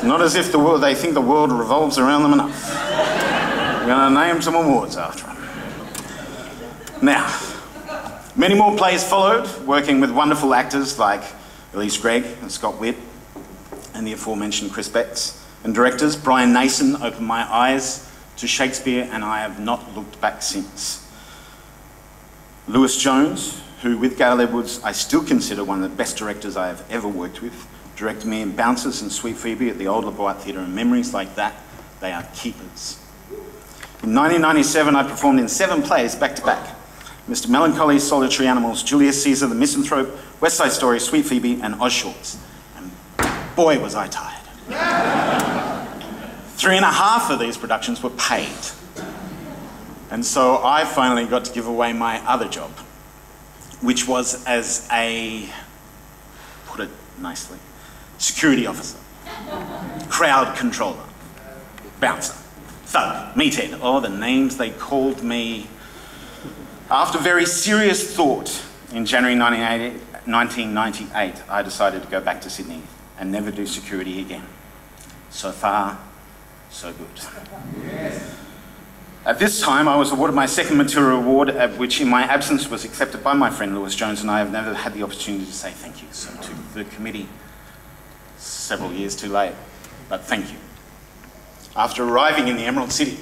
Not as if they think the world revolves around them enough. We're going to name some awards after them. Now, many more plays followed, working with wonderful actors like Elise Gregg and Scott Witt, and the aforementioned Chris Betts, and directors. Brian Nason opened my eyes to Shakespeare, and I have not looked back since. Lewis Jones, who with Gail Edwards I still consider one of the best directors I have ever worked with, directed me in Bouncers and Sweet Phoebe at the Old LaBoite Theatre, and memories like that, they are keepers. In 1997, I performed in 7 plays back-to-back. Mr. Melancholy, Solitary Animals, Julius Caesar, The Misanthrope, West Side Story, Sweet Phoebe, and Oz Shorts. And boy, was I tired. 3.5 of these productions were paid. And so I finally got to give away my other job, which was as a, put it nicely, security officer, crowd controller, bouncer, thug, meathead, all the names they called me. After very serious thought, in January 1998, I decided to go back to Sydney and never do security again. So far, so good. Yes. At this time, I was awarded my second Maltida Award, which in my absence was accepted by my friend Lewis Jones, and I have never had the opportunity to say thank you to the committee, several years too late, but thank you. After arriving in the Emerald City,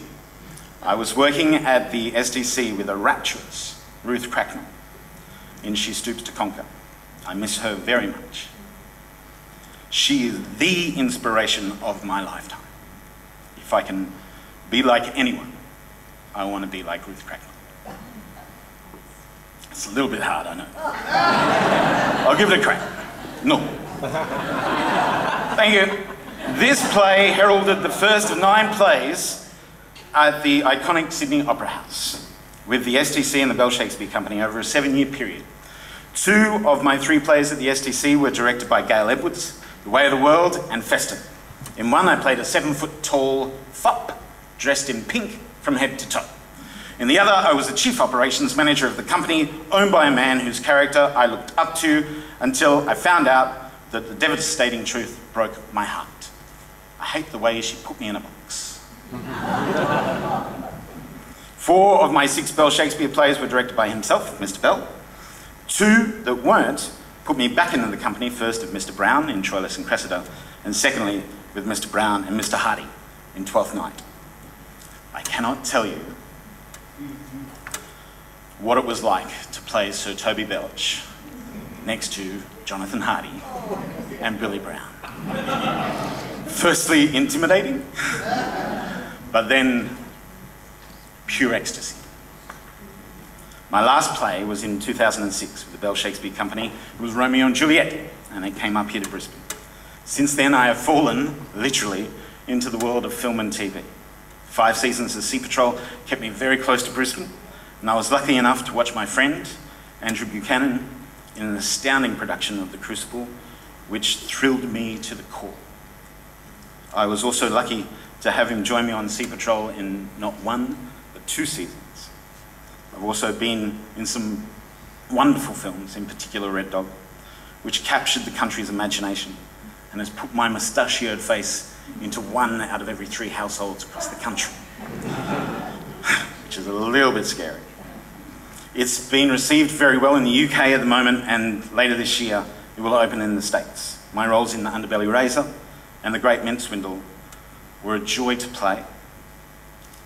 I was working at the STC with a rapturous Ruth Cracknell in She Stoops to Conquer. I miss her very much. She is the inspiration of my lifetime. If I can be like anyone, I want to be like Ruth Cracknell. It's a little bit hard, I know. I'll give it a crack. No. Thank you. This play heralded the first of 9 plays at the iconic Sydney Opera House with the STC and the Bell Shakespeare Company over a 7-year period. 2 of my 3 plays at the STC were directed by Gail Edwards, The Way of the World and Festin. In one I played a 7-foot-tall fop dressed in pink from head to toe. In the other, I was the chief operations manager of the company, owned by a man whose character I looked up to until I found out that the devastating truth broke my heart. I hate the way she put me in a box. 4 of my 6 Bell Shakespeare plays were directed by himself, Mr. Bell. 2 that weren't put me back into the company, first of Mr. Brown in Troilus and Cressida, and secondly with Mr. Brown and Mr. Hardy in Twelfth Night. I cannot tell you what it was like to play Sir Toby Belch next to Jonathan Hardy and Billy Brown. Firstly, intimidating, but then pure ecstasy. My last play was in 2006 with the Bell Shakespeare Company. It was Romeo and Juliet, and it came up here to Brisbane. Since then, I have fallen, literally, into the world of film and TV. 5 seasons of Sea Patrol kept me very close to Brisbane, and I was lucky enough to watch my friend, Andrew Buchanan, in an astounding production of The Crucible, which thrilled me to the core. I was also lucky to have him join me on Sea Patrol in not 1, but 2 seasons. I've also been in some wonderful films, in particular Red Dog, which captured the country's imagination and has put my mustachioed face into 1 out of every 3 households across the country, which is a little bit scary. It's been received very well in the UK at the moment, and later this year it will open in the States. My roles in The Underbelly Razor and The Great Mint Swindle were a joy to play,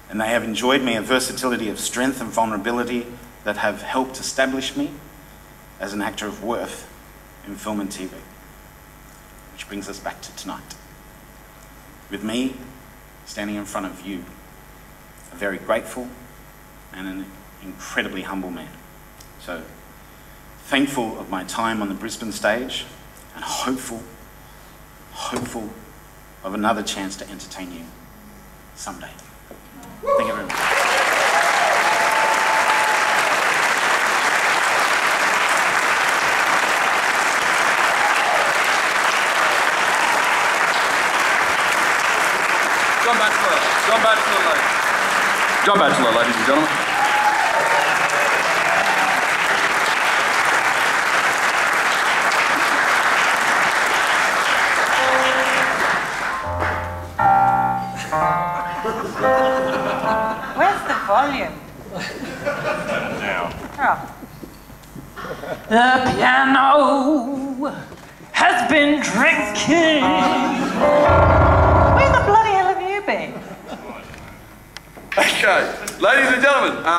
and they have enjoyed me a versatility of strength and vulnerability that have helped establish me as an actor of worth in film and TV. Which brings us back to tonight. With me, standing in front of you, a very grateful and an incredibly humble man. So, thankful of my time on the Brisbane stage, and hopeful of another chance to entertain you someday. Thank you very much. John Batchelor, ladies and gentlemen. Where's the volume? Now. Oh. The piano has been drinking. Where the bloody hell have you been? Okay, ladies and gentlemen.